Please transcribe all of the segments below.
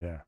Yeah.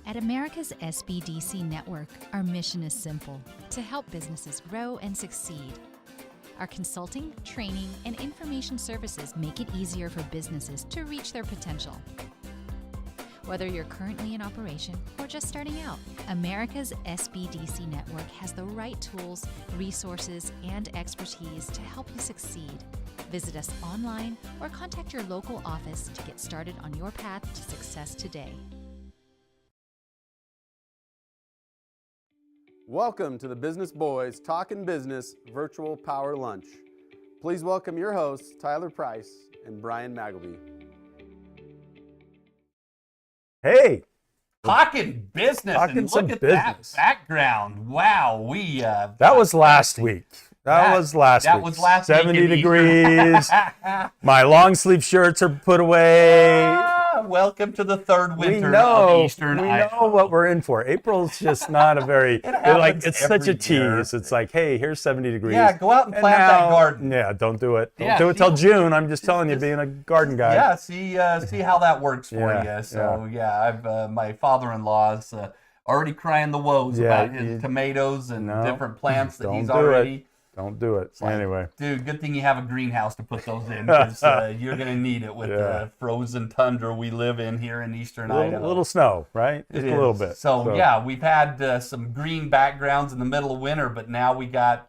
At America's SBDC Network, our mission is simple: to help businesses grow and succeed. Our consulting, training, and information services make it easier for businesses to reach their potential. Whether you're currently in operation or just starting out, America's SBDC Network has the right tools, resources, and expertise to help you succeed. Visit us online or contact your local office to get started on your path to success today. Welcome to the Business Boys Talkin Business Virtual Power Lunch. Please welcome your hosts, Tyler Price and Brian Magleby. Hey, Talkin Business, Talking and some look at business. that background. Wow, that was last week. That was last that week. was last 70 week in degrees. My long sleeve shirts are put away. Welcome to the third We winter know, of Eastern we Idaho. know what we're in for. April's just not a very, happens it's such a every year. tease. It's like, hey, here's 70 degrees. Yeah, go out and plant now, that garden. Yeah, don't do it. Don't Yeah, do it till see- June. I'm just telling you, being a garden guy. Yeah, see how that works for Yeah, you. So I've my father-in-law's already crying the woes Yeah, about his tomatoes and no, different plants that don't he's do it. already. Don't do it. Like, Anyway. dude, good thing you have a greenhouse to put those in, because you're going to need it with the frozen tundra we live in here in Eastern Idaho. Little snow, right? Just It a little is. bit. So yeah, we've had some green backgrounds in the middle of winter, but now we got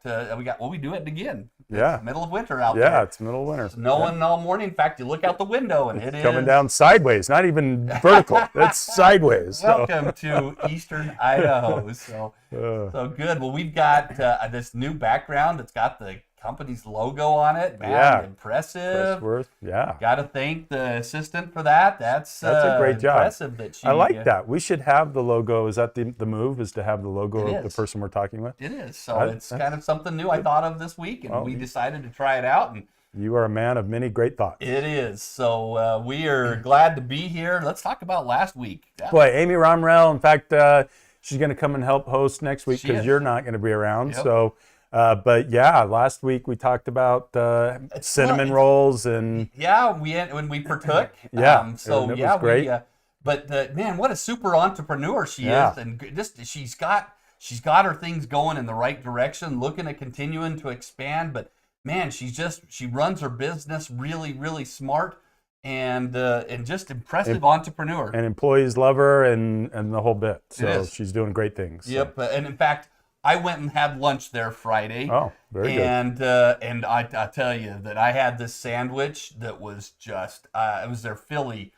we do it again. Yeah. It's middle of winter out Yeah, there. it's middle of winter. Snowing all morning. In fact, you look out the window and it's Coming down sideways, not even vertical. It's sideways. So. Welcome to Eastern Idaho. So good. Well, we've got this new background. It's got the company's logo on it. Man, Yeah. impressive. Pressworth, yeah. Got to thank the assistant for that. That's a great job. impressive that she. I like that. We should have the logo. Is that the move? Is to have the logo It of the is. person we're talking with? It is. So it's kind of something new I thought of this week, and Well, we decided to try it out. And You are a man of many great thoughts. it is. So we are glad to be here. Let's talk about last week. Boy, Amy Romrell, in fact, she's going to come and help host next week She because is. you're not going to be around. Yep. So, but yeah, last week we talked about cinnamon rolls and Yeah, when we partook. Yeah, So and it was yeah, great. but man, what a super entrepreneur she Yeah. is, and just she's got her things going in the right direction, looking at continuing to expand. But man, she runs her business really, really smart, and just impressive entrepreneur. and employees love her and the whole bit. So is. she's doing great things. So. Yep, and in fact, I went and had lunch there Friday. Oh, very good. And I tell you that I had this sandwich that was just it was their Philly.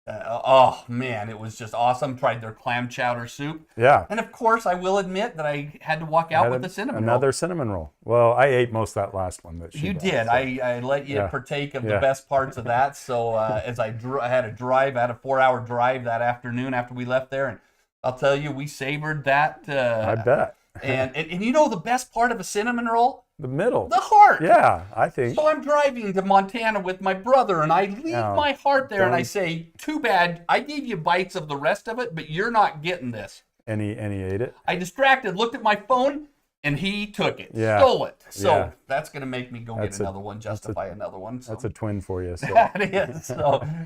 Oh man, it was just awesome. Tried their clam chowder soup, Yeah. and of course, I will admit that I had to walk out with the cinnamon Another roll. cinnamon roll. Well, I ate most of that last one that she You brought, did. so. I let you Yeah. partake of the Yeah. best parts of that. So as I had a 4-hour drive that afternoon after we left there, and I'll tell you, we savored that. I bet. And you know the best part of a cinnamon roll? The middle. The heart. Yeah, I think. So I'm driving to Montana with my brother, and I leave No, my heart there, and I don't. say, "Too bad. I gave you bites of the rest of it, but you're not getting this." And he ate it. I distracted, looked at my phone, and he took it, Yeah. stole it. So Yeah. that's going to make me go That's get a- another one, justify another one. So. That's a twin for you. So. That is.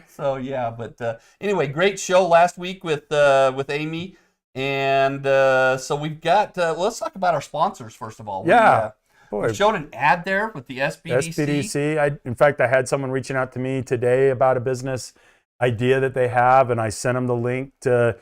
So yeah. But anyway, great show last week with Amy, and so we've got. Let's talk about our sponsors first of all. Yeah. We Boy, showed an ad there with the SBDC. SBDC. In fact, I had someone reaching out to me today about a business idea that they have, and I sent them the link to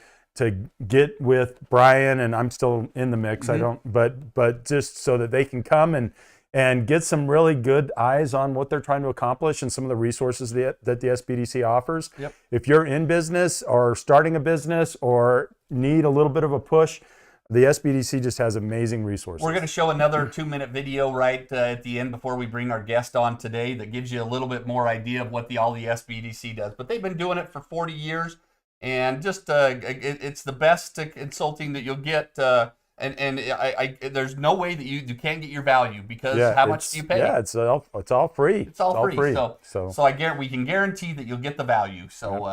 get with Brian, and I'm still in the mix. I don't, but just so that they can come and get some really good eyes on what they're trying to accomplish and some of the resources that the SBDC offers. Yep. If you're in business or starting a business or need a little bit of a push, The SBDC just has amazing resources. We're going to show another 2-minute video right at the end before we bring our guest on today that gives you a little bit more idea of what all the SBDC does. But they've been doing it for 40 years, and just it's the best consulting that you'll get. And there's no way that you can't get your value, because how much do you pay? Yeah, it's all free. It's all free. So we can guarantee that you'll get the value. So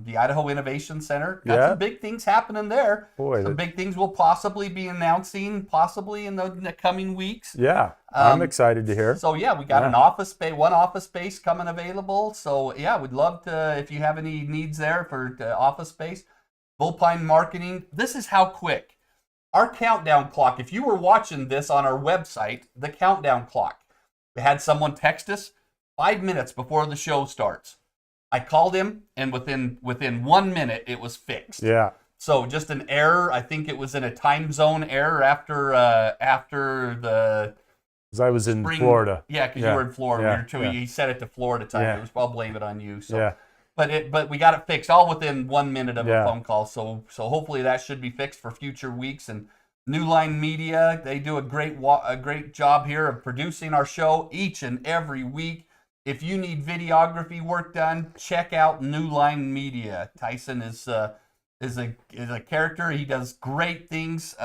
the Idaho Innovation Center got some big things happening there. Boy, some big things we'll possibly be announcing possibly in the coming weeks. Yeah, I'm excited to hear. So we got an office space, one office space coming available. So we'd love to, if you have any needs there for office space. Bullpine Marketing. This is how quick. Our countdown clock, if you were watching this on our website, the countdown clock, we had someone text us 5 minutes before the show starts. I called him, and within 1 minute, it was fixed. Yeah. So just an error. I think it was in a time zone error after the... Because I was in spring, Florida. Yeah, because you were in Florida. Yeah. He set it to Florida time. Yeah. I'll blame it on you. So. Yeah. But we got it fixed all within 1 minute of a phone call. So hopefully that should be fixed for future weeks. And New Line Media, they do a great job here of producing our show each and every week. If you need videography work done, check out New Line Media. Tyson is a character. He does great things.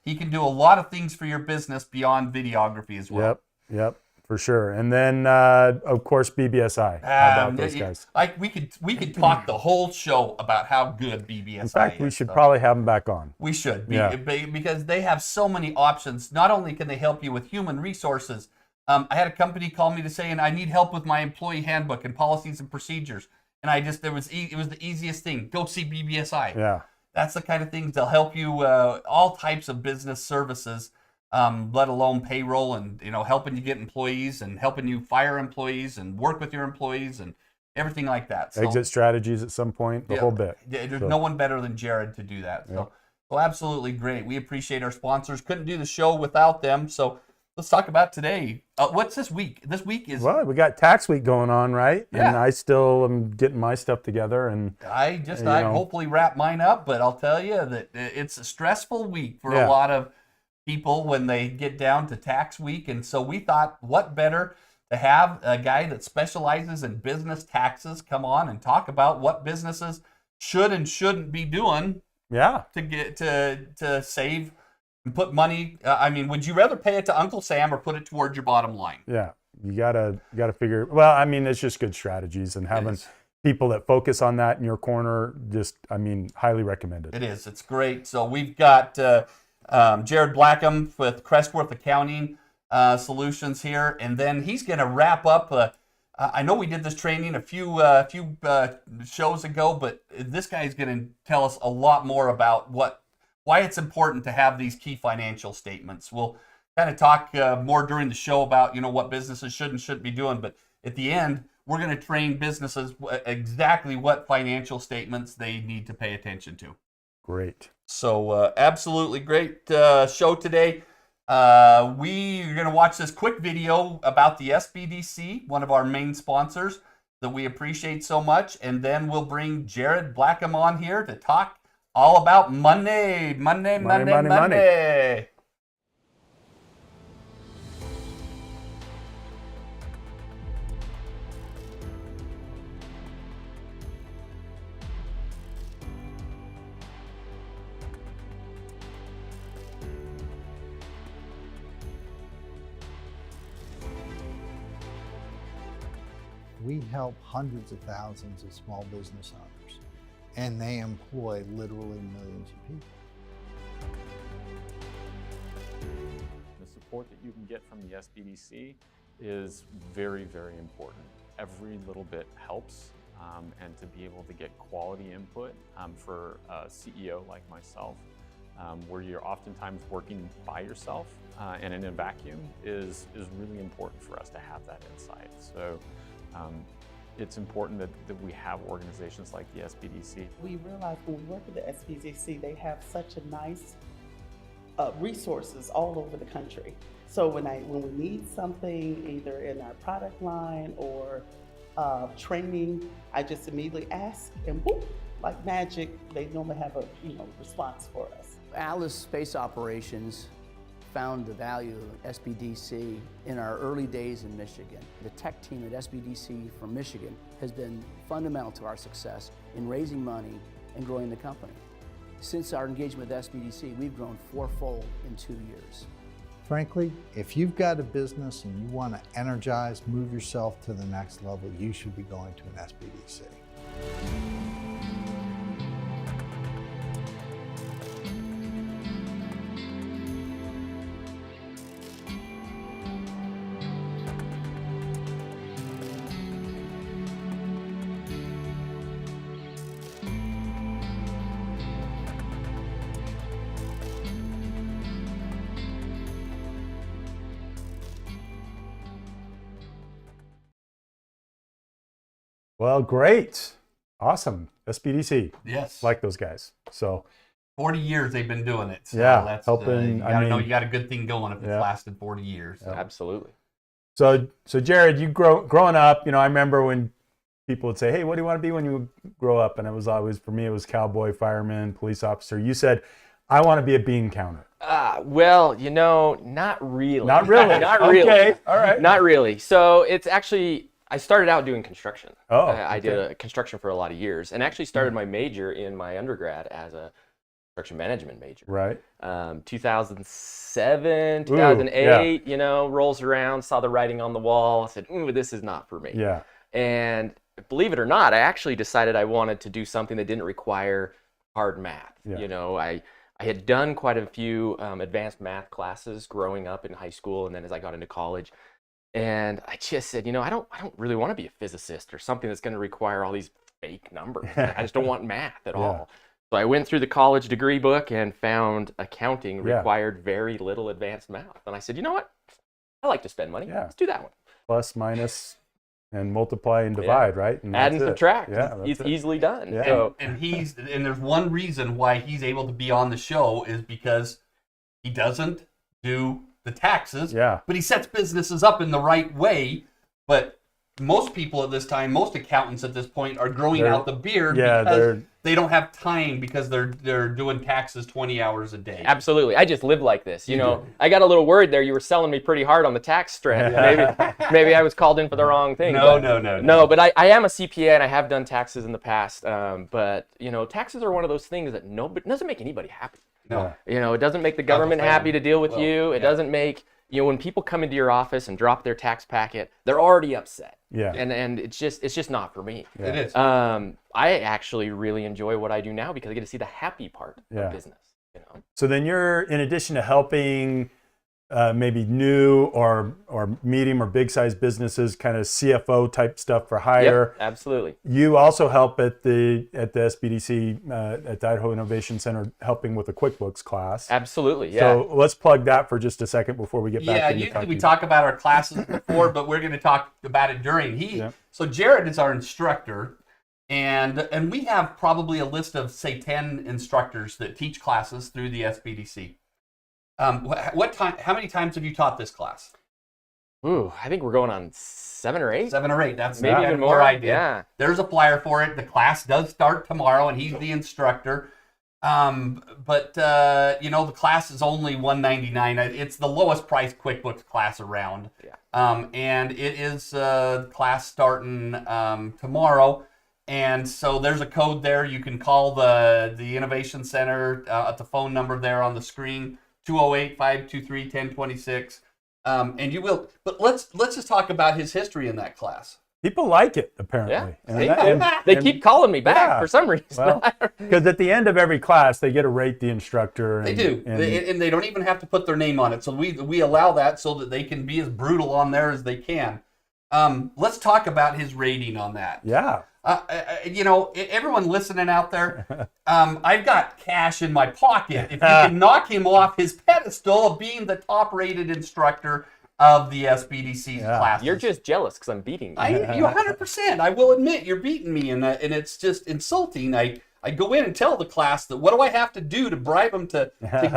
He can do a lot of things for your business beyond videography as well. Yep. For sure. And then, of course, BBSI. How about those guys? We could talk the whole show about how good BBSI is. In fact, we should probably have them back on. We should, because they have so many options. Not only can they help you with human resources. I had a company call me to say, and I need help with my employee handbook and policies and procedures. And it was the easiest thing. Go see BBSI. Yeah. That's the kind of things they'll help you. All types of business services. Let alone payroll and helping you get employees and helping you fire employees and work with your employees and everything like that. So, exit strategies at some point, the whole bit. There's no one better than Jared to do that. So absolutely great. We appreciate our sponsors. Couldn't do the show without them. So let's talk about today. What's this week? This week is... Well, we got tax week going on, right? Yeah. And I still am getting my stuff together. And I hopefully wrap mine up, but I'll tell you that it's a stressful week for a lot of people when they get down to tax week. And so we thought, what better to have a guy that specializes in business taxes come on and talk about what businesses should and shouldn't be doing to get to save and put money. Would you rather pay it to Uncle Sam or put it towards your bottom line? Yeah, you gotta figure. Well, it's just good strategies, and having people that focus on that in your corner, highly recommended. It is. It's great. So we've got Jared Blackham with Crestworth Accounting Solutions here, and then he's going to wrap up. I know we did this training a few shows ago, but this guy is going to tell us a lot more about why it's important to have these key financial statements. We'll kind of talk more during the show about what businesses should and shouldn't be doing, but at the end, we're going to train businesses exactly what financial statements they need to pay attention to. Great. So absolutely great show today. We're going to watch this quick video about the SBDC, one of our main sponsors that we appreciate so much. And then we'll bring Jared Blackham on here to talk all about Monday. We help hundreds of thousands of small business owners, and they employ literally millions of people. The support that you can get from the SBDC is very, very important. Every little bit helps, and to be able to get quality input for a CEO like myself, where you're oftentimes working by yourself and in a vacuum is really important for us to have that insight. So it's important that we have organizations like the SBDC. We realize when we work with the SBDC, they have such a nice resources all over the country. So when we need something, either in our product line or training, I just immediately ask, and whoop, like magic, they normally have a response for us. Atlas Space Operations found the value of SBDC in our early days in Michigan. The tech team at SBDC from Michigan has been fundamental to our success in raising money and growing the company. Since our engagement with SBDC, we've grown fourfold in 2 years. Frankly, if you've got a business and you want to energize, move yourself to the next level, you should be going to an SBDC. Well, great. Awesome. SBDC. Yes. Like those guys. So 40 years they've been doing it. So Yeah, that's, helping- you I gotta know mean- you got a good thing going if it's Yeah. lasted 40 years. So. Absolutely. So Jared, you growing up, I remember when people would say, "Hey, what do you want to be when you grow up?" And it was always, for me, it was cowboy, fireman, police officer. You said, "I want to be a bean counter." Well, not really. Not really. Not really. Okay. All right. Not really. So it's actually, I started out doing construction. Oh, I did okay. construction for a lot of years, and actually started my major in my undergrad as a construction management major. Right. 2007, Ooh, 2008, rolls around, saw the writing on the wall. I said, this is not for me. Yeah. And believe it or not, I actually decided I wanted to do something that didn't require hard math. Yeah. I had done quite a few advanced math classes growing up in high school, and then as I got into college. And I just said, I don't really want to be a physicist or something that's going to require all these fake numbers. I just don't want math at all. So I went through the college degree book and found accounting required very little advanced math. And I said, you know what? I like to spend money. Yeah. Let's do that one. Plus, minus, and multiply and divide, right? And Add and that's it. subtract. Yeah, It's that's it. easily done. Yeah. So, And there's one reason why he's able to be on the show is because he doesn't do the taxes, Yeah. but he sets businesses up in the right way. But most people at this time, most accountants at this point are growing They're- out the beard yeah, because they're- they don't have time because they're doing taxes 20 hours a day. absolutely. I just live like this. do. I got a little worried there. You were selling me pretty hard on the tax strand. Maybe I was called in for the wrong thing. No, but- no. No, but I am a CPA and I have done taxes in the past. But taxes are one of those things that doesn't make anybody happy. No. It doesn't make the government fan. happy to deal with Well, you. It yeah. doesn't make when people come into your office and drop their tax packet, they're already upset. Yeah. And it's just not for me. It is. I actually really enjoy what I do now because I get to see the happy part Yeah. of business. So then you're, in addition to helping maybe new or medium or big size businesses, kind of CFO type stuff for hire. Yep, absolutely. You also help at the SBDC at the Idaho Innovation Center, helping with the QuickBooks class. Absolutely. Yeah. So let's plug that for just a second before we get back Yeah, into usually talking. we talk about our classes before, but we're going to talk about it during. So Jared is our instructor, and we have probably a list of, say, 10 instructors that teach classes through the SBDC. What time? How many times have you taught this class? Ooh, I think we're going on 7 or 8. 7 or 8. That's Maybe kind even of more. where I did. Yeah. There's a flyer for it. The class does start tomorrow, and he's the instructor. The class is only $199. It's the lowest priced QuickBooks class around. Yeah. And it is class starting tomorrow. And so there's a code there. You can call the Innovation Center at the phone number there on the screen, 208-523-1026. And you will. But let's just talk about his history in that class. People like it, apparently. Yeah. They keep calling me back for some reason. Well, because at the end of every class, they get to rate the instructor. They do, and they don't even have to put their name on it. So we allow that so that they can be as brutal on there as they can. Let's talk about his rating on that. Yeah. Everyone listening out there, I've got cash in my pocket. If you can knock him off his pedestal of being the top-rated instructor of the SBDC's classes. You're just jealous because I'm beating you. You 100%. I will admit you're beating me, and it's just insulting. I go in and tell the class that what do I have to do to bribe them to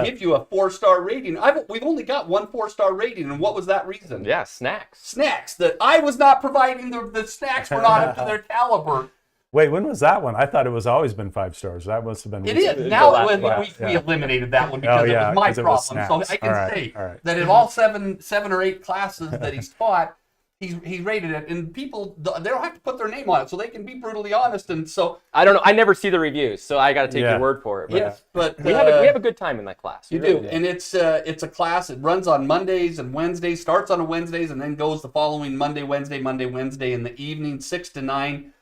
give you a 4-star rating? We've only got 1 4-star rating, and what was that reason? Yeah, snacks. Snacks that I was not providing. The snacks were not up to their caliber. Wait, when was that one? I thought it was always been 5 stars. That must have been. It recent. is. Now last we class, eliminated that one because yeah, it was my 'cause it was problem. So snacks. I can All right, say all right. that in all seven or eight classes that he's taught, he rated it, and people, they don't have to put their name on it, so they can be brutally honest. And so I don't know. I never see the reviews, so I got to take Yeah. your word for it. But yes, but we have a good time in that class. You We really do, and it's a class. It runs on Mondays and Wednesdays. Starts on a Wednesdays and then goes the following Monday, Wednesday in the evening, 6 to 9.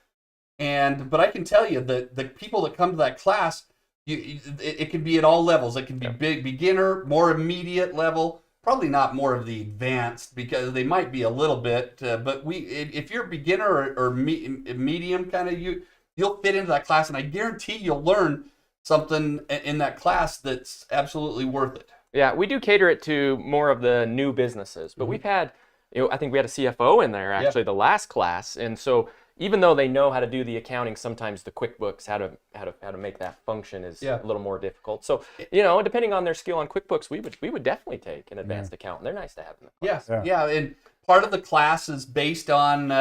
But I can tell you that the people that come to that class, it can be at all levels. It can be big beginner, more immediate level. Probably not more of the advanced because they might be a little bit. But if you're beginner or medium kind of, you'll fit into that class, and I guarantee you'll learn something in that class that's absolutely worth it. Yeah, we do cater it to more of the new businesses, but we've had, I think we had a CFO in there actually the last class, and so even though they know how to do the accounting, sometimes the QuickBooks, how to make that function is a little more difficult. So depending on their skill on QuickBooks, we would definitely take an advanced accountant. They're nice to have in the class. Yeah, and part of the class is based on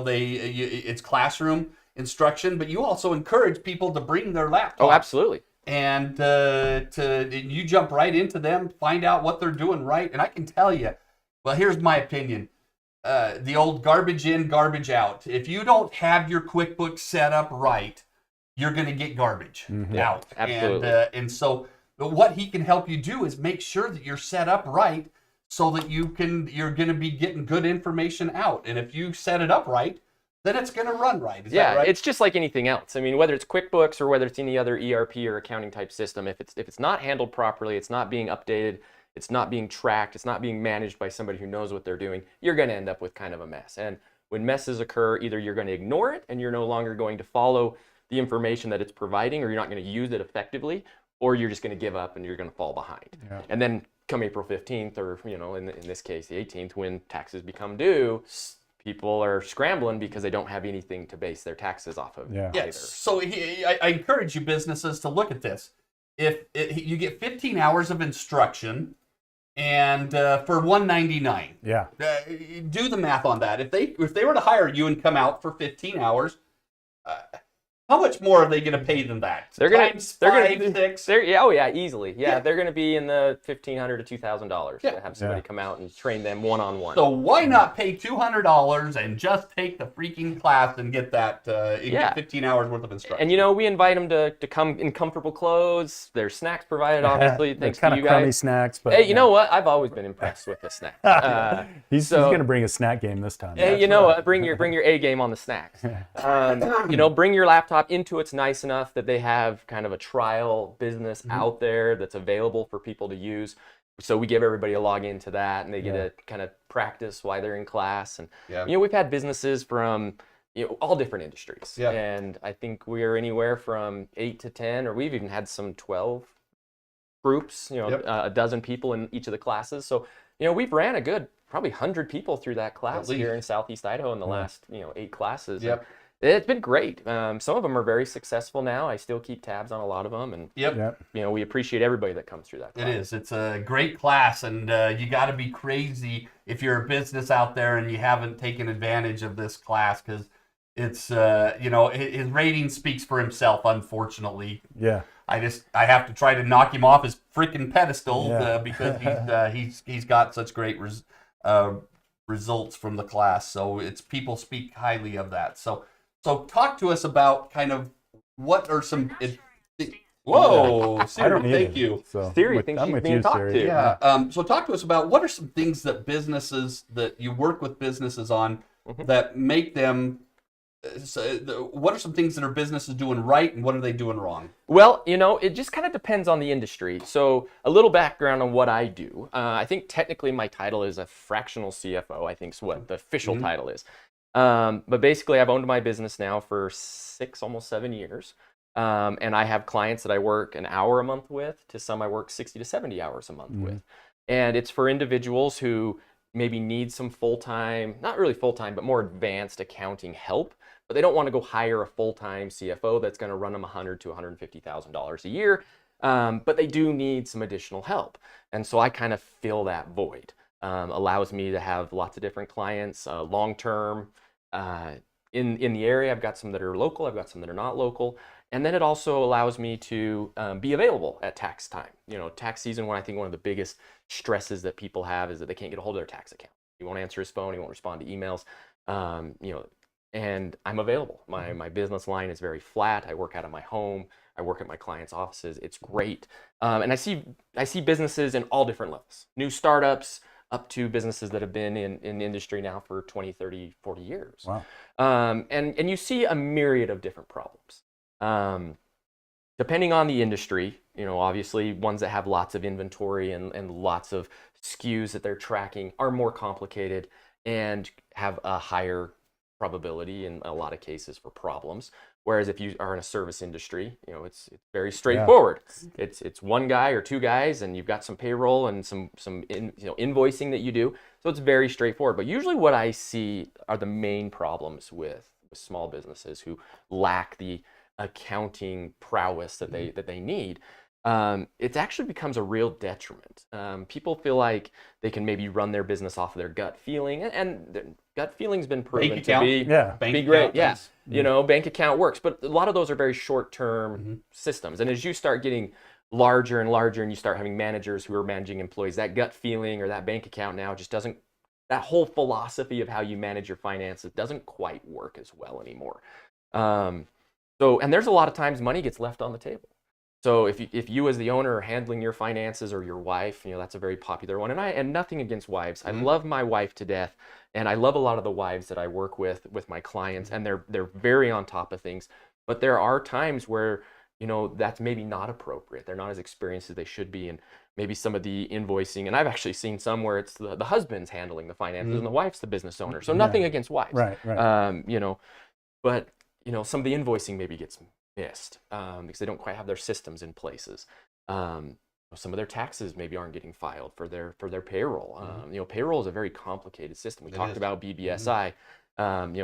it's classroom instruction, but you also encourage people to bring their laptop. Oh, absolutely. And you jump right into them, find out what they're doing right. And I can tell you, well, here's my opinion. The old garbage in, garbage out. If you don't have your QuickBooks set up right, you're going to get garbage out. Absolutely. And so what he can help you do is make sure that you're set up right so that you're going to be getting good information out. And if you set it up right, then it's going to run right. Is that right? It's just like anything else. I mean, whether it's QuickBooks or whether it's any other ERP or accounting type system, if it's not handled properly, it's not being updated, it's not being tracked, it's not being managed by somebody who knows what they're doing, you're going to end up with kind of a mess. And when messes occur, either you're going to ignore it and you're no longer going to follow the information that it's providing, or you're not going to use it effectively, or you're just going to give up and you're going to fall behind. Yeah. And then come April 15th, or in this case the 18th, when taxes become due, people are scrambling because they don't have anything to base their taxes off of. Yeah. Yes. So I encourage you businesses to look at this. If you get 15 hours of instruction, and for $199, do the math on that. If they were to hire you and come out for 15 hours, how much more are they going to pay than that? They're going to 5, 6. Easily. Yeah, they're going to be in the $1,500 to $2,000 to have somebody come out and train them one-on-one. So why not pay $200 and just take the freaking class and get that get 15 hours worth of instruction? And we invite them to come in comfortable clothes. There's snacks provided, obviously. Thanks to you guys. Kind of crummy snacks, but hey, you know what? I've always been impressed with the snacks. He's going to bring a snack game this time. Hey, you know what? Bring your A game on the snacks. Bring your laptop into it's nice enough that they have kind of a trial business out there that's available for people to use. So we give everybody a login to that, and they get to kind of practice while they're in class. And we've had businesses from all different industries, and I think we are anywhere from 8 to 10, or we've even had some 12 groups. A dozen people in each of the classes. So we've ran a good probably 100 people through that class here in Southeast Idaho in the last 8 classes. Yep. It's been great. Some of them are very successful now. I still keep tabs on a lot of them, and we appreciate everybody that comes through that class. It is. It's a great class, and you got to be crazy if you're a business out there and you haven't taken advantage of this class, because it's his rating speaks for himself. Unfortunately, I have to try to knock him off his freaking pedestal because he's got such great results from the class. So people speak highly of that. So talk to us about kind of what are some. Whoa, Siri, thank you. So Siri thinks she's being talked to. Yeah. So talk to us about what are some things that you work with businesses on that make them. What are some things that are businesses doing right, and what are they doing wrong? Well, it just kind of depends on the industry. So a little background on what I do. I think technically my title is a fractional CFO. I think is what the official title is. But basically, I've owned my business now for 6, almost 7 years. And I have clients that I work an hour a month with, to some I work 60 to 70 hours a month with. And it's for individuals who maybe need some full-time, not really full-time, but more advanced accounting help. But they don't want to go hire a full-time CFO that's going to run them $100,000 to $150,000 a year. But they do need some additional help. And so I kind of fill that void. Allows me to have lots of different clients, long-term, in the area. I've got some that are local. I've got some that are not local. And then it also allows me to be available at tax time. Tax season, I think one of the biggest stresses that people have is that they can't get a hold of their tax account. He won't answer his phone. He won't respond to emails. And I'm available. My business line is very flat. I work out of my home. I work at my clients' offices. It's great. And I see businesses in all different levels. New startups up to businesses that have been in the industry now for 20, 30, 40 years. Wow. And you see a myriad of different problems. Depending on the industry, obviously ones that have lots of inventory and lots of SKUs that they're tracking are more complicated and have a higher probability in a lot of cases for problems. Whereas if you are in a service industry, it's very straightforward. Yeah. It's one guy or two guys, and you've got some payroll and some invoicing that you do. So it's very straightforward. But usually what I see are the main problems with small businesses who lack the accounting prowess that they need. It actually becomes a real detriment. People feel like they can maybe run their business off of their gut feeling, and their gut feeling's been proven to be great. Yeah, bank account works, but a lot of those are very short-term systems. And as you start getting larger and larger, and you start having managers who are managing employees, that gut feeling or that bank account now just doesn't. That whole philosophy of how you manage your finances doesn't quite work as well anymore. And there's a lot of times money gets left on the table. So if you as the owner are handling your finances, or your wife, that's a very popular one. And nothing against wives. I love my wife to death, and I love a lot of the wives that I work with my clients, and they're very on top of things. But there are times where that's maybe not appropriate. They're not as experienced as they should be, and maybe some of the invoicing. And I've actually seen some where it's the husband's handling the finances and the wife's the business owner. So nothing against wives, right. But some of the invoicing maybe gets missed because they don't quite have their systems in places. Some of their taxes maybe aren't getting filed for their payroll. Payroll is a very complicated system. We talked about BBSI.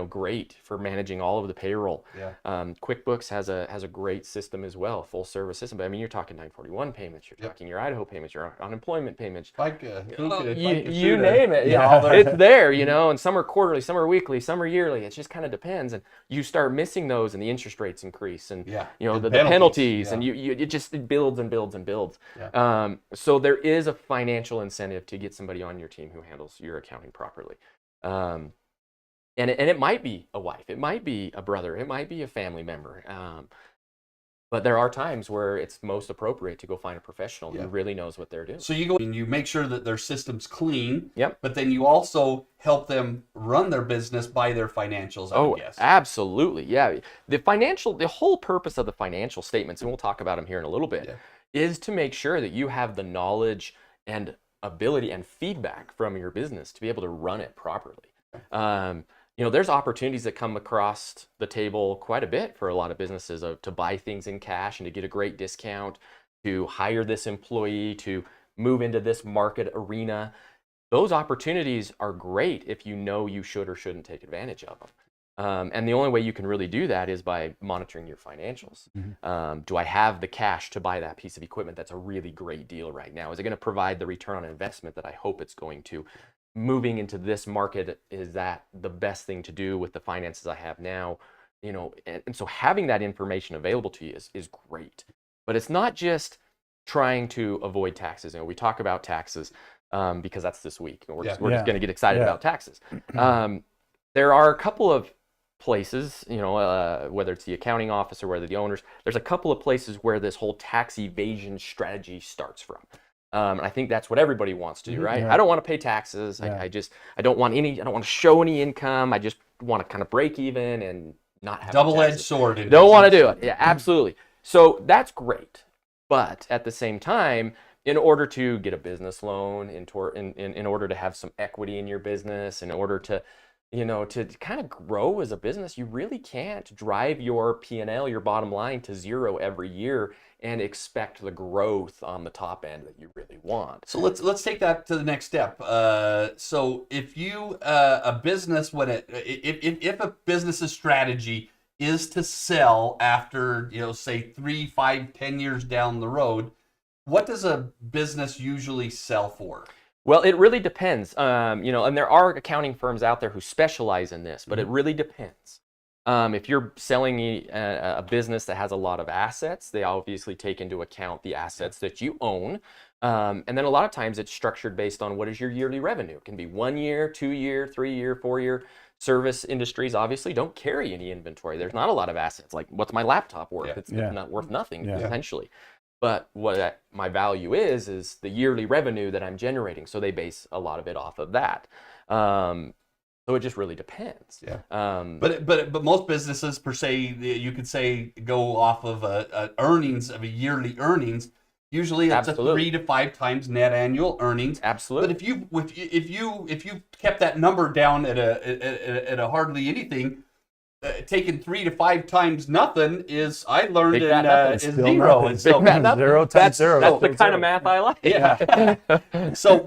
Great for managing all of the payroll. Yeah. QuickBooks has a great system as well, full service system. But you're talking 941 payments, you're talking your Idaho payments, your unemployment payments. You name it. It's there, and some are quarterly, some are weekly, some are yearly. It just kind of depends. And you start missing those, and the interest rates increase, and the penalties, and it builds and builds and builds. Yeah. So there is a financial incentive to get somebody on your team who handles your accounting properly. And it might be a wife, it might be a brother, it might be a family member. But there are times where it's most appropriate to go find a professional who really knows what they're doing. So you go and you make sure that their system's clean. Yep. But then you also help them run their business by their financials, I guess. Absolutely. Yeah. The whole purpose of the financial statements, and we'll talk about them here in a little bit, is to make sure that you have the knowledge and ability and feedback from your business to be able to run it properly. There's opportunities that come across the table quite a bit for a lot of businesses to buy things in cash and to get a great discount, to hire this employee, to move into this market arena. Those opportunities are great if you should or shouldn't take advantage of them. And the only way you can really do that is by monitoring your financials. Do I have the cash to buy that piece of equipment that's a really great deal right now? Is it going to provide the return on investment that I hope it's going to? Moving into this market, is that the best thing to do with the finances I have now? And so having that information available to you is great. But it's not just trying to avoid taxes. We talk about taxes because that's this week. We're just going to get excited about taxes. There are a couple of places, whether it's the accounting office or whether the owners, there's a couple of places where this whole tax evasion strategy starts from. I think that's what everybody wants to do, right? I don't want to pay taxes. I don't want to show any income. I just want to kind of break even and not have double-edged sword. Don't want to do it. Yeah, absolutely. So that's great. But at the same time, in order to get a business loan, in order to have some equity in your business, in order to kind of grow as a business, you really can't drive your P&L, your bottom line, to zero every year and expect the growth on the top end that you really want. So let's take that to the next step. So if a business, if a business's strategy is to sell after, say 3, 5, 10 years down the road, what does a business usually sell for? Well, it really depends. And there are accounting firms out there who specialize in this, but it really depends. If you're selling a business that has a lot of assets, they obviously take into account the assets that you own. And then a lot of times it's structured based on what is your yearly revenue. It can be 1 year, 2 year, 3 year, 4 year. Service industries obviously don't carry any inventory. There's not a lot of assets. Like, what's my laptop worth? It's not worth nothing, potentially. But what my value is the yearly revenue that I'm generating. So they base a lot of it off of that. So it just really depends. But most businesses, per se, you could say, go off of earnings, of a yearly earnings. Usually it's a 3 to 5 times net annual earnings. Absolutely. But if you kept that number down at a hardly anything, taking 3 to 5 times nothing is, I learned, is zero. And so 0 times 0. That's the kind of math I like. Yeah. So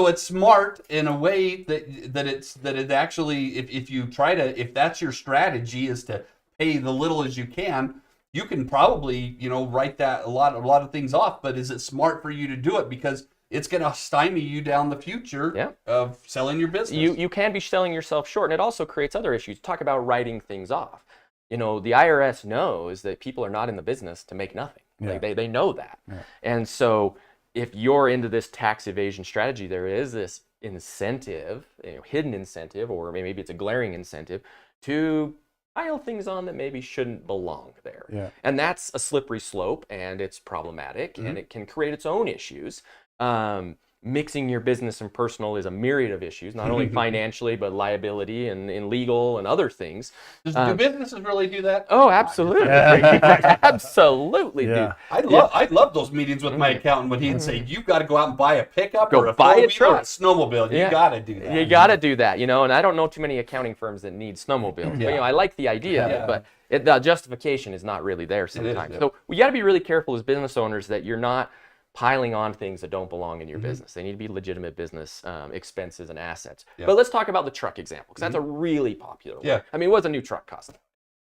it's smart in a way that it actually, if that's your strategy, is to pay the little as you can, you can probably, write that a lot of things off. But is it smart for you to do it? Because it's going to stymie you down the future of selling your business. You can be selling yourself short, and it also creates other issues. Talk about writing things off. The IRS knows that people are not in the business to make nothing. Like they know that. And so if you're into this tax evasion strategy, there is this incentive, hidden incentive, or maybe it's a glaring incentive to pile things on that maybe shouldn't belong there. And that's a slippery slope, and it's problematic, and it can create its own issues. Mixing your business and personal is a myriad of issues, not only financially, but liability and in legal and other things. Do businesses really do that? Oh, absolutely. Absolutely do. I love those meetings with my accountant when he'd say, you've got to go out and buy a pickup or a buy a truck truck. or a snowmobile. You got to do that. You got to do that, and I don't know too many accounting firms that need snowmobiles. But, I like the idea of it, but the justification is not really there sometimes. So we got to be really careful as business owners that you're not piling on things that don't belong in your business. They need to be legitimate business expenses and assets. But let's talk about the truck example, because that's a really popular one. I mean, what's a new truck cost?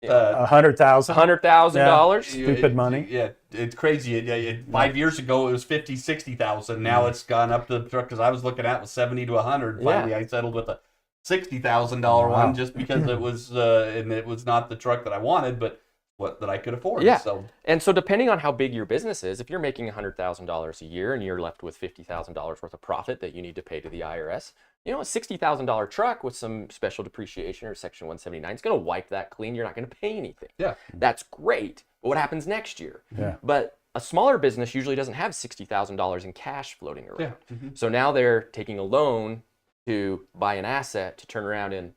$100,000. $100,000. Stupid money. Yeah, it's crazy. 5 years ago it was 50, 60,000. Now it's gone up to the truck, because I was looking at was 70 to 100. Finally, I settled with a $60,000 one, just because it was and it was not the truck that I wanted, but that I could afford. And so depending on how big your business is, if you're making $100,000 a year and you're left with $50,000 worth of profit that you need to pay to the IRS, a $60,000 truck with some special depreciation or Section 179 is going to wipe that clean. You're not going to pay anything. That's great. But what happens next year? But a smaller business usually doesn't have $60,000 in cash floating around. So now they're taking a loan to buy an asset to turn around and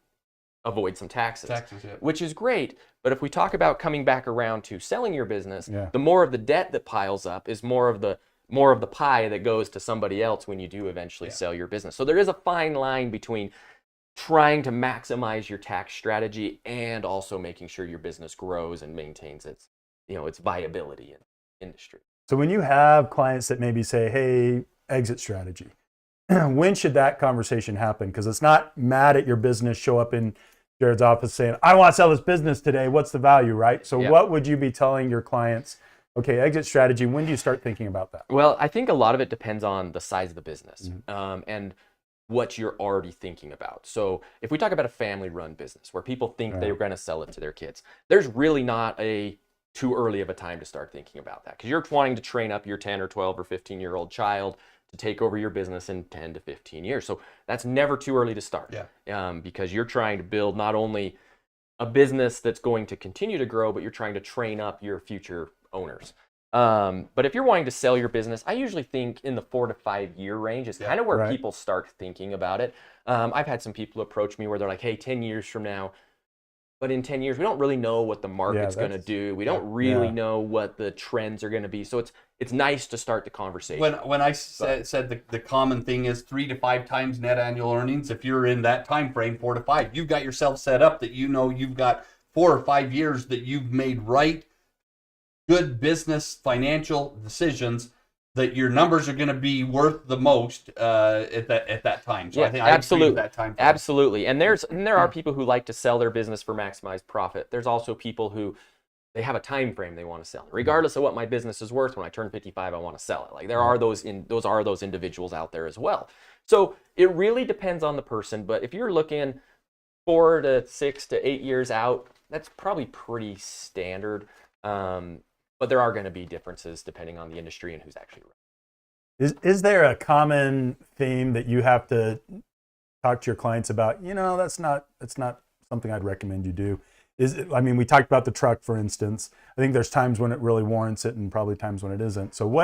avoid some taxes, which is great. But if we talk about coming back around to selling your business, the more of the debt that piles up is more of the pie that goes to somebody else when you do eventually sell your business. So there is a fine line between trying to maximize your tax strategy and also making sure your business grows and maintains its viability in the industry. So when you have clients that maybe say, hey, exit strategy, when should that conversation happen? Because it's not mad at your business, show up in Jared's office saying, I want to sell this business today. What's the value, right? So what would you be telling your clients? Okay, exit strategy, when do you start thinking about that? Well, I think a lot of it depends on the size of the business and what you're already thinking about. So if we talk about a family-run business where people think they're going to sell it to their kids, there's really not a too early of a time to start thinking about that, because you're wanting to train up your 10 or 12 or 15-year-old child to take over your business in 10 to 15 years. So that's never too early to start, because you're trying to build not only a business that's going to continue to grow, but you're trying to train up your future owners. But if you're wanting to sell your business, I usually think in the 4 to 5 year range is kind of where people start thinking about it. I've had some people approach me where they're like, hey, 10 years from now, but in 10 years, we don't really know what the market's going to do. We don't really know what the trends are going to be. So it's nice to start the conversation. When I said the common thing is 3 to 5 times net annual earnings, if you're in that time frame, 4 to 5, you've got yourself set up that you've got 4 or 5 years that you've made good business financial decisions, that your numbers are going to be worth the most at that time. So I think I agree with that time frame. Absolutely. And there are people who like to sell their business for maximized profit. There's also people who they have a time frame they want to sell. Regardless of what my business is worth, when I turn 55, I want to sell it. Like there are those individuals out there as well. So it really depends on the person. But if you're looking 4 to 6 to 8 years out, that's probably pretty standard. But there are going to be differences depending on the industry and who's actually running. Is there a common theme that you have to talk to your clients about? That's not something I'd recommend you do. We talked about the truck, for instance. I think there's times when it really warrants it and probably times when it isn't. So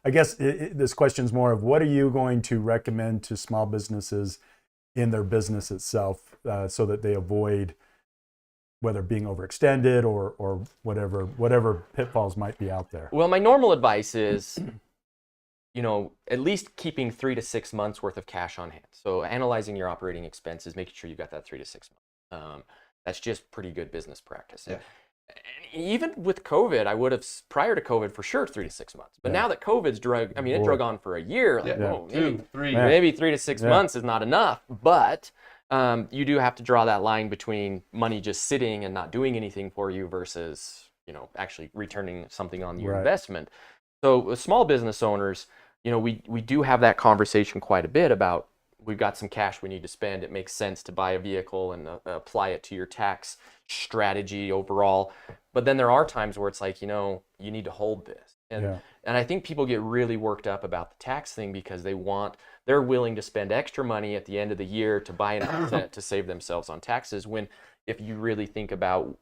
I guess this question is more of, what are you going to recommend to small businesses in their business itself, so that they avoid whether being overextended or whatever pitfalls might be out there? Well, my normal advice is, at least keeping 3 to 6 months worth of cash on hand. So analyzing your operating expenses, making sure you've got that 3 to 6 months. That's just pretty good business practice. Yeah. And even with COVID, I would have, prior to COVID, for sure 3 to 6 months. But now that COVID's drug on for a year. Like, maybe 3 to 6 months is not enough. But you do have to draw that line between money just sitting and not doing anything for you versus, actually returning something on your investment. So with small business owners, we do have that conversation quite a bit about, we've got some cash we need to spend. It makes sense to buy a vehicle and apply it to your tax strategy overall. But then there are times where it's like, you need to hold this. And I think people get really worked up about the tax thing because they're willing to spend extra money at the end of the year to buy an asset to save themselves on taxes, when if you really think about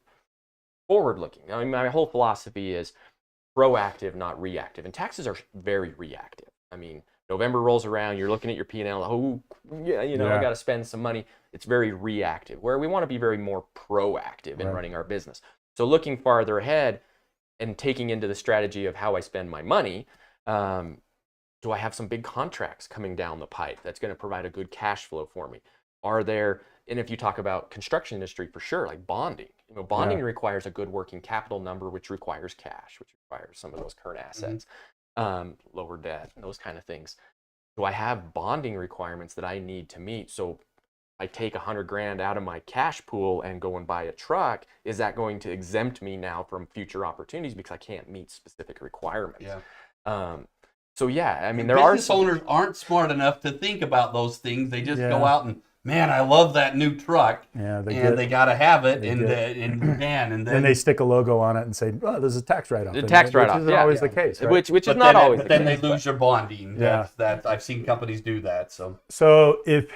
forward looking, my whole philosophy is proactive, not reactive. And taxes are very reactive. November rolls around, you're looking at your P&L, I got to spend some money. It's very reactive, where we want to be very more proactive in running our business. So looking farther ahead and taking into the strategy of how I spend my money, do I have some big contracts coming down the pipe that's going to provide a good cash flow for me? And if you talk about construction industry, for sure, like bonding. Bonding requires a good working capital number, which requires cash, which requires some of those current assets. Lower debt, those kind of things. Do I have bonding requirements that I need to meet? So I take $100,000 out of my cash pool and go and buy a truck. Is that going to exempt me now from future opportunities because I can't meet specific requirements? Business owners aren't smart enough to think about those things. They just go out and, man, I love that new truck. They got to have it, and then they stick a logo on it and say, "Oh, there's a tax write-off." The tax write-off, which isn't always the case, right? Which is not always. But then they lose your bonding. That I've seen companies do that. So if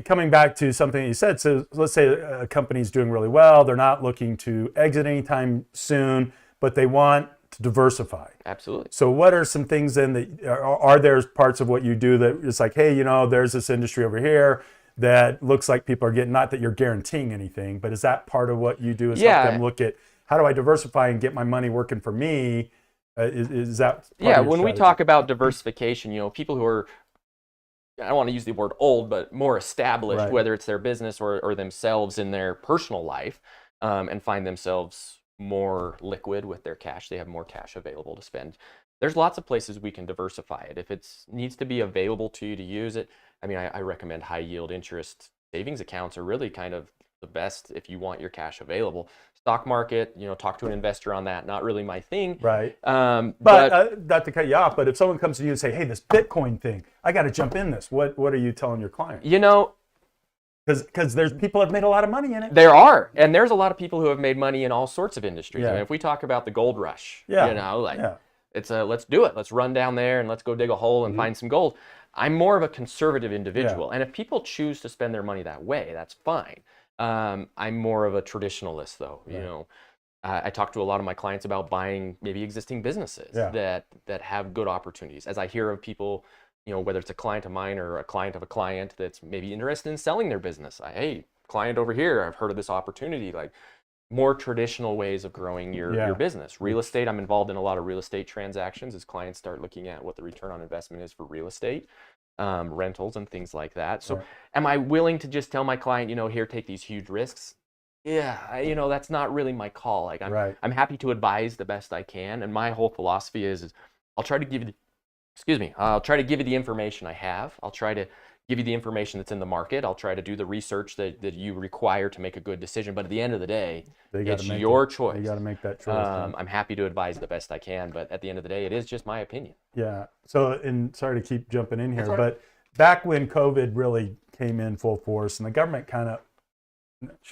coming back to something you said, so let's say a company's doing really well, they're not looking to exit anytime soon, but they want to diversify. Absolutely. So what are some things then that are there parts of what you do that it's like, hey, there's this industry over here that looks like people are getting, not that you're guaranteeing anything, but is that part of what you do, is help them look at how do I diversify and get my money working for me? Is that part of your when we strategy? talk about diversification, people who are, I don't want to use the word old, but more established, whether it's their business or themselves in their personal life, and find themselves more liquid with their cash. They have more cash available to spend. There's lots of places we can diversify it. If it needs to be available to you to use it, I recommend high yield interest savings accounts are really kind of the best if you want your cash available. Stock market, talk to an investor on that. Not really my thing. Right. But not to cut you off, but if someone comes to you and say, hey, this Bitcoin thing, I got to jump in this. What are you telling your client? Because there's people have made a lot of money in it. There are, and there's a lot of people who have made money in all sorts of industries. If we talk about the gold rush, it's let's do it. Let's run down there and let's go dig a hole and find some gold. I'm more of a conservative individual, and if people choose to spend their money that way, that's fine. I'm more of a traditionalist, though. I talk to a lot of my clients about buying maybe existing businesses that have good opportunities. As I hear of people, whether it's a client of mine or a client of a client that's maybe interested in selling their business. Hey, client over here, I've heard of this opportunity. Like more traditional ways of growing your business. Real estate, I'm involved in a lot of real estate transactions as clients start looking at what the return on investment is for real estate, rentals and things like that. So am I willing to just tell my client, here, take these huge risks? That's not really my call. Like I'm happy to advise the best I can. And my whole philosophy is I'll try to give you I'll try to give you the information I have. I'll try to give you the information that's in the market. I'll try to do the research that you require to make a good decision. But at the end of the day, it's your choice. You got to make that choice. I'm happy to advise the best I can, but at the end of the day, it is just my opinion. Yeah. So, and sorry to keep jumping in here, but back when COVID really came in full force and the government kind of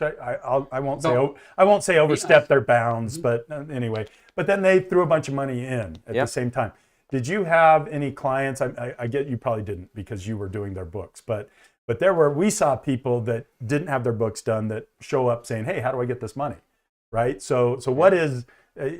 I won't say No. I won't say overstep their bounds, Mm-hmm. but anyway. But then they threw a bunch of money in at the Yep. same time. Did you have any clients? I get you probably didn't because you were doing their books, but we saw people that didn't have their books done that show up saying, "Hey, how do I get this money?" Right? So what is?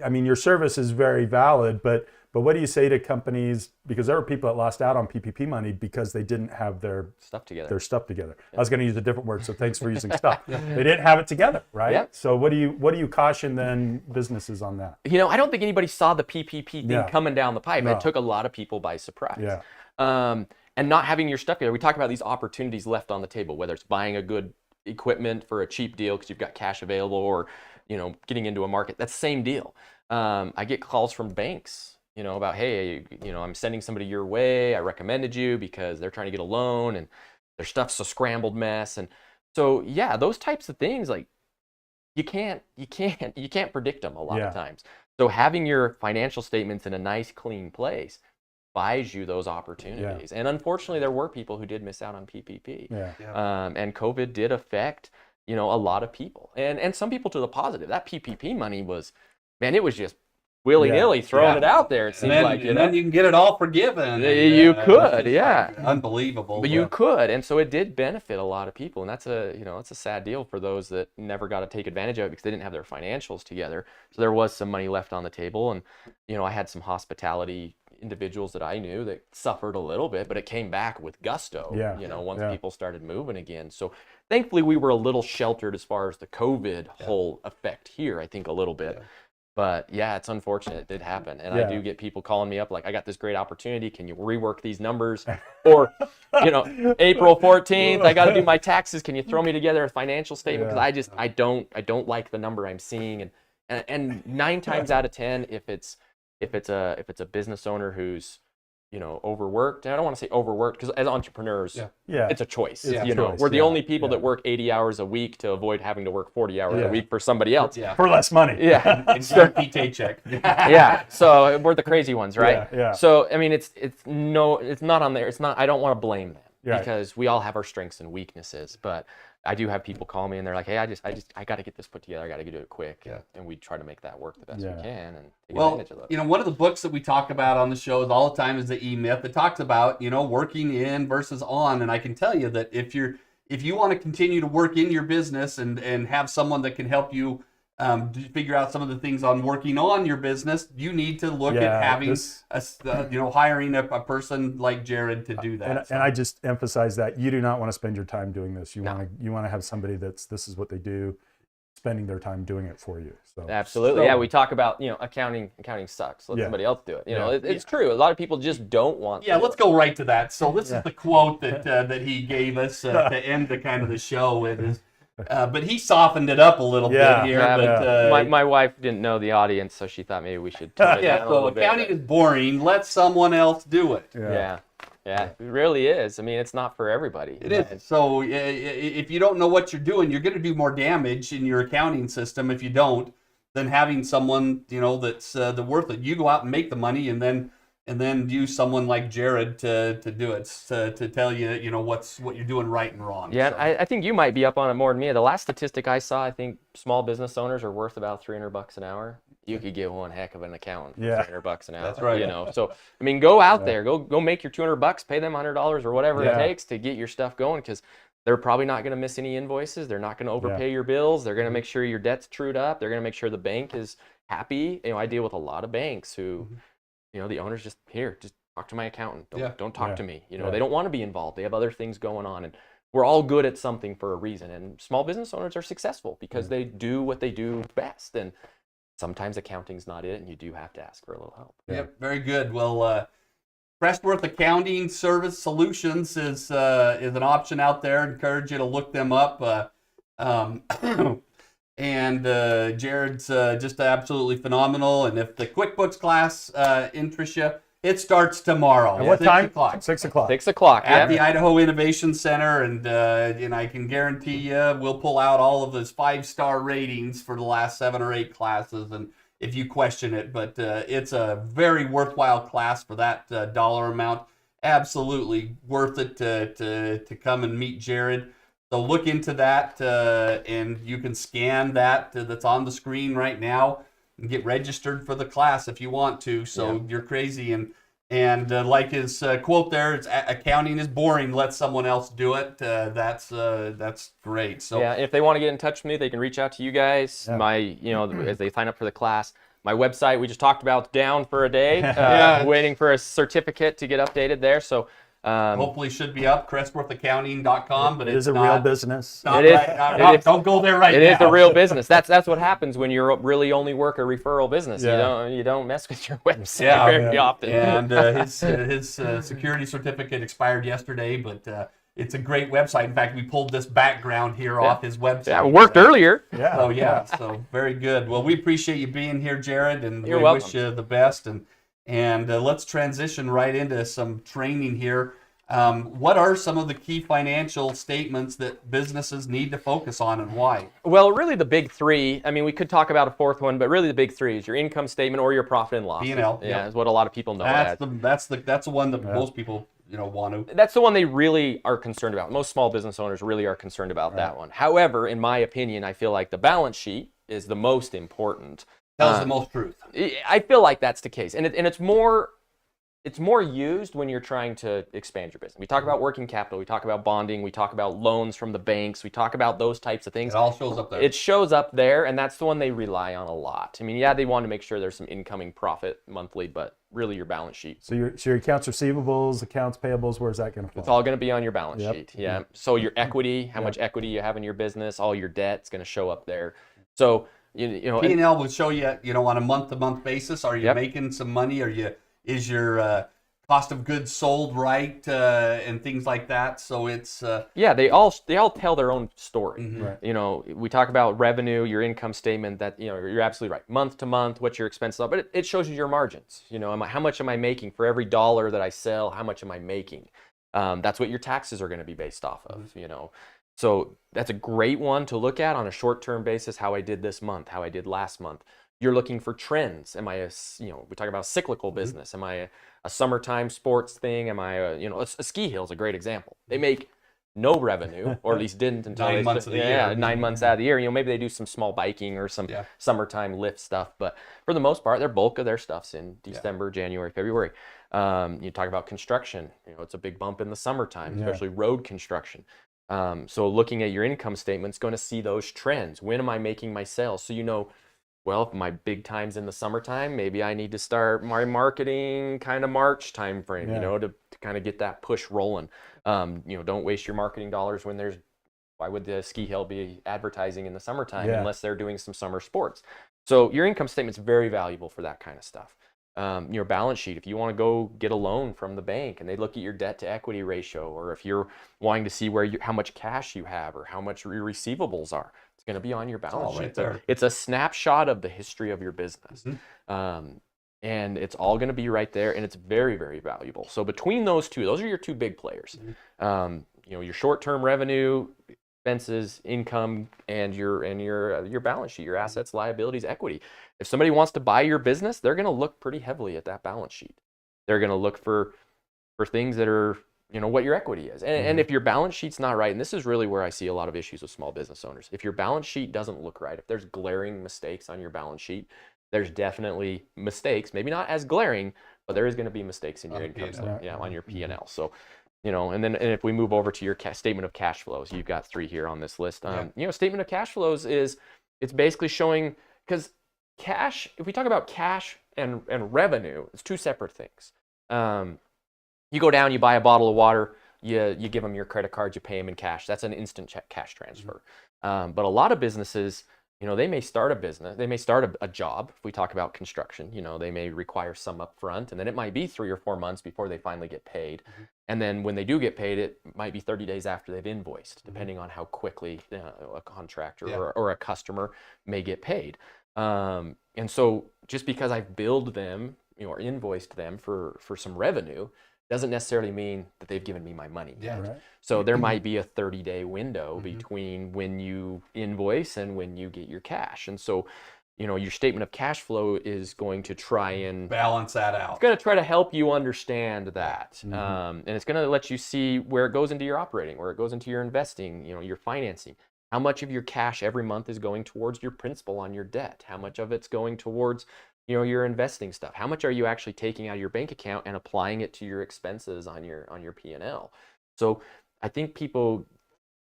I mean, your service is very valid, but what do you say to companies? Because there were people that lost out on PPP money because they didn't have their Stuff together. their stuff together. I was going to use a different word, so thanks for using stuff. They didn't have it together, right? Yeah. So what do you caution then businesses on that? I don't think anybody saw the PPP thing Yeah. coming down the pipe. No. It took a lot of people by surprise. Yeah. And not having your stuff together. We talk about these opportunities left on the table, whether it's buying a good equipment for a cheap deal because you've got cash available, or getting into a market. That's the same deal. I get calls from banks, about, hey, I'm sending somebody your way. I recommended you because they're trying to get a loan and their stuff's a scrambled mess. And so, yeah, those types of things, like you can't predict them a lot of times. So having your financial statements in a nice, clean place buys you those opportunities. And unfortunately, there were people who did miss out on PPP. And COVID did affect, a lot of people, and some people to the positive. That PPP money was, man, it was just willy-nilly throwing it out there. It seemed like, and then you can get it all forgiven. You and, could, it's yeah. like unbelievable. But you could, and so it did benefit a lot of people, and that's it's a sad deal for those that never got to take advantage of it because they didn't have their financials together. So there was some money left on the table, and I had some hospitality individuals that I knew that suffered a little bit, but it came back with gusto. Once people started moving again. So thankfully, we were a little sheltered as far as the COVID whole effect here. I think a little bit. But yeah, it's unfortunate it did happen. And I do get people calling me up like, I got this great opportunity. Can you rework these numbers? Or, April 14th, I got to do my taxes. Can you throw me together a financial statement? Because I don't like the number I'm seeing. And 9 times out of 10, if it's a business owner who's, overworked. And I don't want to say overworked because as entrepreneurs, it's a choice. We're the only people that work 80 hours a week to avoid having to work 40 hours a week for somebody else. For less money. Guaranteed paycheck. So we're the crazy ones, right? Yeah. So I mean, it's not on there. It's not. I don't want to blame them because we all have our strengths and weaknesses. But I do have people call me and they're like, hey, I got to get this put together. I got to do it quick. And we try to make that work the best we can and take advantage of those. One of the books that we talk about on the shows all the time is the E-Myth. It talks about, working in versus on. And I can tell you that if you want to continue to work in your business and have someone that can help you figure out some of the things on working on your business, you need to look at having hiring a person like Jared to do that. And I just emphasize that you do not want to spend your time doing this. You want to have somebody this is what they do, spending their time doing it for you. So absolutely, we talk about accounting sucks. Let somebody else do it. It's true. A lot of people just don't want. Let's go right to that. So this is the quote that he gave us to end the kind of the show with. But he softened it up a little bit here. My wife didn't know the audience, so she thought maybe we should tone it down a little bit. Accounting is boring. Let someone else do it. It really is. I mean, it's not for everybody. It is. So if you don't know what you're doing, you're going to do more damage in your accounting system if you don't than having someone that's the worth it. You go out and make the money, and then use someone like Jared to do it, to tell you, what you're doing right and wrong. Yeah, so. I think you might be up on it more than me. The last statistic I saw, I think small business owners are worth about $300 an hour. You could get one heck of an accountant for $300 an hour. That's right. So I mean, go out there, go make your $200, pay them $100 or whatever it takes to get your stuff going, because they're probably not going to miss any invoices. They're not going to overpay your bills. They're going to make sure your debt's trued up. They're going to make sure the bank is happy. I deal with a lot of banks who. The owner's just talk to my accountant. Don't talk to me. They don't want to be involved. They have other things going on, and we're all good at something for a reason. And small business owners are successful because they do what they do best. And sometimes accounting's not it, and you do have to ask for a little help. Yep, very good. Well, Pressworth Accounting Service Solutions is an option out there. I encourage you to look them up. And Jared's just absolutely phenomenal. And if the QuickBooks class interests you, it starts tomorrow. At what time? 6 o'clock. 6 o'clock. At the Idaho Innovation Center. And I can guarantee you we'll pull out all of those 5-star ratings for the last 7 or 8 classes. And if you question it, but it's a very worthwhile class for that dollar amount. Absolutely worth it to come and meet Jared. So look into that, and you can scan that that's on the screen right now and get registered for the class if you want to. So you're crazy, and like his quote there, it's accounting is boring. Let someone else do it. That's great. So yeah, if they want to get in touch with me, they can reach out to you guys. As they sign up for the class. My website we just talked about down for a day, waiting for a certificate to get updated there. So hopefully should be up, crestworthaccounting.com, but It it's is a real business. Not It is. right. It is. Don't go there right now. It is a real business. That's what happens when you really only work a referral business. Yeah. You don't mess with your website very often. And his security certificate expired yesterday, but it's a great website. In fact, we pulled this background here off his website. Yeah, it worked earlier. Yeah. So so very good. Well, we appreciate you being here, Jared, and You're we welcome. wish you the best. And let's transition right into some training here. What are some of the key financial statements that businesses need to focus on, and why? Well, really the big three. I mean, we could talk about a fourth one, but really the big three is your income statement or your profit and loss. P&L. Yeah, is what a lot of people know. That's the one that most people want to. That's the one they really are concerned about. Most small business owners really are concerned about that one. However, in my opinion, I feel like the balance sheet is the most important. Tells the most truth. I feel like that's the case, and it's more used when you're trying to expand your business. We talk about working capital, we talk about bonding, we talk about loans from the banks, we talk about those types of things. It all shows up there. It shows up there, and that's the one they rely on a lot. I mean, yeah, they want to make sure there's some incoming profit monthly, but really your balance sheet. So your accounts receivables, accounts payables, where's that going to fall? It's all going to be on your balance Yep. sheet. Yeah. So your equity, how much equity you have in your business, all your debt, it's going to show up there. So you know, P&L will show you, on a month-to-month basis. Are you Yep. making some money? Is your cost of goods sold right, and things like that? So it's yeah, they all tell their own story. Mhm. Right. You know, we talk about revenue, your income statement. That you're absolutely right. Month to month, what your expenses are, but it shows you your margins. You know, how much am I making for every dollar that I sell? How much am I making? That's what your taxes are going to be based off of. You know, so that's a great one to look at on a short-term basis. How I did this month, how I did last month. You're looking for trends. Am I we talk about cyclical business. Am I a summertime sports thing? Am I a ski hill is a great example. They make no revenue, or at least didn't until 9 months of the year. 9 months out of the year. You know, maybe they do some small biking or some summertime lift stuff, but for the most part, their bulk of their stuff's in December, January, February. You talk about construction. You know, it's a big bump in the summertime, especially road construction. So looking at your income statement is going to see those trends. When am I making my sales? So well, if my big time's in the summertime, maybe I need to start my marketing kind of March time frame, to kind of get that push rolling. Don't waste your marketing dollars when why would the ski hill be advertising in the summertime unless they're doing some summer sports? So your income statement's very valuable for that kind of stuff. Your balance sheet, if you want to go get a loan from the bank and they look at your debt to equity ratio, or if you're wanting to see how much cash you have or how much your receivables are, it's going to be on your balance sheet. Right there. It's a snapshot of the history of your business. And it's all going to be right there, and it's very, very valuable. So between those two, those are your two big players. Your short-term revenue, expenses, income, and your balance sheet, your assets, liabilities, equity. If somebody wants to buy your business, they're going to look pretty heavily at that balance sheet. They're going to look for things that are what your equity is. And if your balance sheet's not right, and this is really where I see a lot of issues with small business owners. If your balance sheet doesn't look right, if there's glaring mistakes on your balance sheet, there's definitely mistakes, maybe not as glaring, but there is going to be mistakes in your income statement, on your P&L. So, and if we move over to your statement of cash flows, you've got 3 here on this list. Statement of cash flows it's basically showing, because cash, if we talk about cash and revenue, it's 2 separate things. You go down, you buy a bottle of water, you give them your credit card, you pay them in cash. That's an instant cash transfer. But a lot of businesses, they may start a business, they may start a job. If we talk about construction, they may require some upfront, and then it might be 3 or 4 months before they finally get paid. And then when they do get paid, it might be 30 days after they've invoiced, depending on how quickly a contractor or a customer may get paid. And so just because I've billed them, or invoiced them for some revenue, doesn't necessarily mean that they've given me my money yet. Right. So there might be a 30-day window between when you invoice and when you get your cash. And so your statement of cash flow is going to try and Balance that out. it's going to try to help you understand that. Mm-hmm. And it's going to let you see where it goes into your operating, where it goes into your investing, your financing. How much of your cash every month is going towards your principal on your debt? How much of it's going towards, your investing stuff? How much are you actually taking out of your bank account and applying it to your expenses on your P&L? So I think people,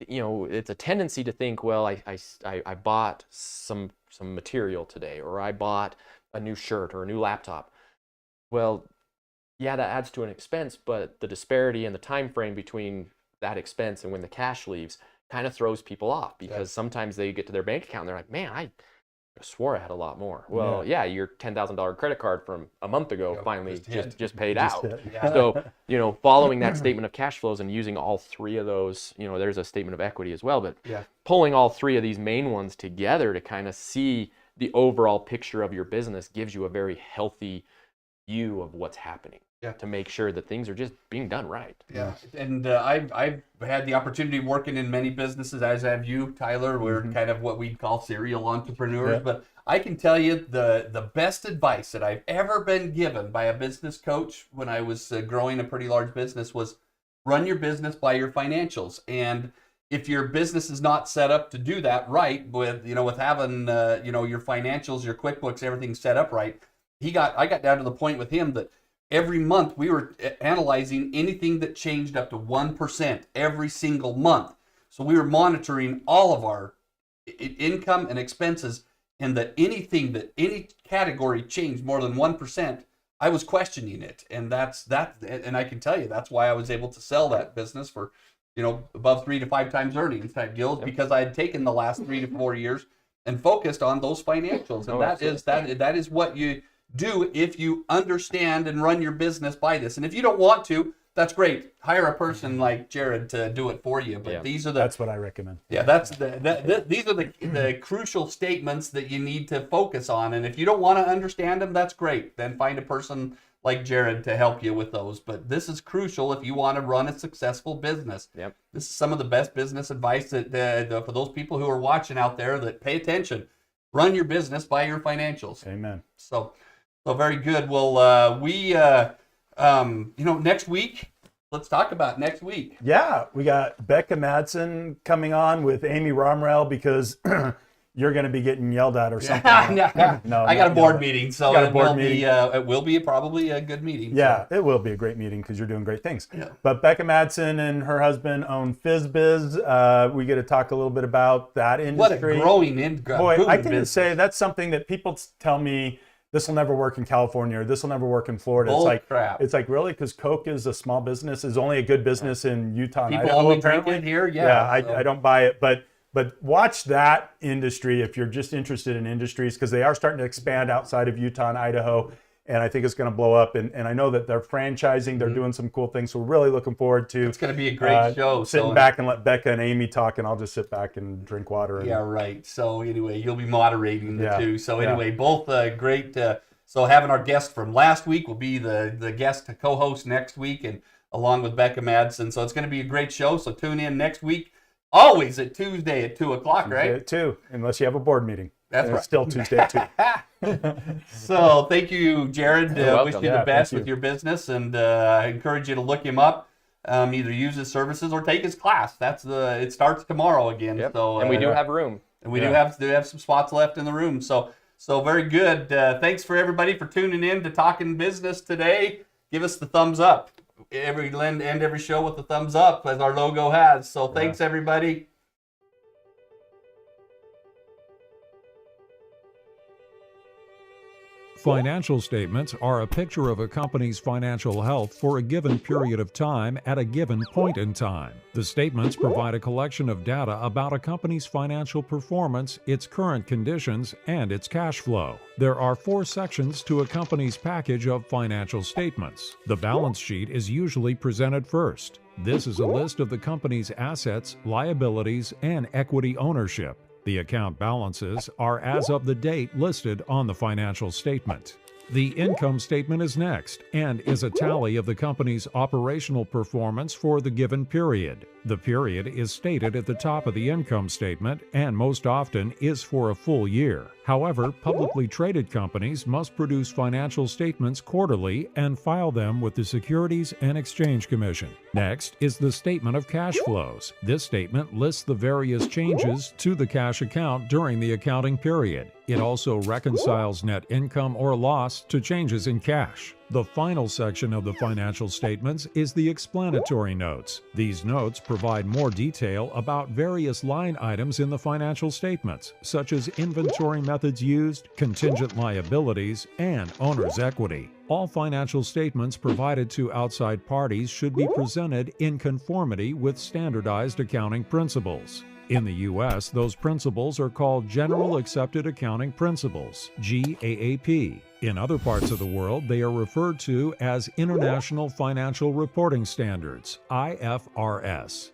it's a tendency to think, well, I bought some material today, or I bought a new shirt or a new laptop. Well, yeah, that adds to an expense, but the disparity and the time frame between that expense and when the cash leaves kind of throws people off, because sometimes they get to their bank account and they're like, man, I swore I had a lot more. Well, yeah, your $10,000 credit card from a month ago finally just paid out. So, following that statement of cash flows and using all three of those, there's a statement of equity as well, but pulling all three of these main ones together to kind of see the overall picture of your business gives you a very healthy view of what's happening. To make sure that things are just being done right. Yeah, and I've had the opportunity of working in many businesses, as have you, Tyler. We're kind of what we'd call serial entrepreneurs, but I can tell you the best advice that I've ever been given by a business coach when I was growing a pretty large business was run your business by your financials. And if your business is not set up to do that right, with having your financials, your QuickBooks, everything set up right, I got down to the point with him that every month we were analyzing anything that changed up to 1% every single month. So we were monitoring all of our income and expenses, and that any category changed more than 1%, I was questioning it. And and I can tell you that's why I was able to sell that business for, above 3 to 5 times earnings type deals, because I had taken the last 3 to 4 years and focused on those financials. And that is what you do if you understand and run your business by this. And if you don't want to, that's great. Hire a person like Jared to do it for you. But that's what I recommend. Yeah, these are the crucial statements that you need to focus on. And if you don't want to understand them, that's great. Then find a person like Jared to help you with those. But this is crucial if you want to run a successful business. Yep. This is some of the best business advice that for those people who are watching out there that pay attention. Run your business by your financials. Amen. So very good. Well, next week, let's talk about next week. Yeah, we got Becca Madsen coming on with Amy Romrell, because you're going to be getting yelled at or something. No, I got a board meeting, so it will be probably a good meeting. Yeah, it will be a great meeting because you're doing great things. Yeah. But Becca Madsen and her husband own FizzBiz. We get to talk a little bit about that industry. What a growing industry. Boy, I can say that's something that people tell me, this will never work in California, or this will never work in Florida. Crap. It's like, really? Because Coke is a small business, is only a good business in Utah and People Idaho, only apparently. drink it here? Yeah, I don't buy it. But watch that industry if you're just interested in industries, because they are starting to expand outside of Utah and Idaho. And I think it's going to blow up. And I know that they're franchising. They're doing some cool things. So we're really looking forward to. It's going to be a great show. Sitting back and let Becca and Amy talk, and I'll just sit back and drink water. Yeah, right. So anyway, you'll be moderating the two. So anyway, both great. So having our guest from last week will be the guest to co-host next week, and along with Becca Madsen. So it's going to be a great show. So tune in next week. Always at Tuesday at 2 o'clock, right? Tuesday at 2, unless you have a board meeting. That's right. It's still Tuesday at 2. So thank you, Jared. Wish you the best with your business, and I encourage you to look him up. Either use his services or take his class. It starts tomorrow again. Yep. So and we do have room. And we do have some spots left in the room. So very good. Thanks for everybody for tuning in to Talkin Business today. Give us the thumbs up. End every show with the thumbs up, as our logo has. So thanks, everybody. Financial statements are a picture of a company's financial health for a given period of time at a given point in time. The statements provide a collection of data about a company's financial performance, its current conditions, and its cash flow. There are 4 sections to a company's package of financial statements. The balance sheet is usually presented first. This is a list of the company's assets, liabilities, and equity ownership. The account balances are as of the date listed on the financial statement. The income statement is next and is a tally of the company's operational performance for the given period. The period is stated at the top of the income statement and most often is for a full year. However, publicly traded companies must produce financial statements quarterly and file them with the Securities and Exchange Commission. Next is the statement of cash flows. This statement lists the various changes to the cash account during the accounting period. It also reconciles net income or loss to changes in cash. The final section of the financial statements is the explanatory notes. These notes provide more detail about various line items in the financial statements, such as inventory methods used, contingent liabilities, and owner's equity. All financial statements provided to outside parties should be presented in conformity with standardized accounting principles. In the U.S., those principles are called General Accepted Accounting Principles, GAAP. In other parts of the world, they are referred to as International Financial Reporting Standards, IFRS.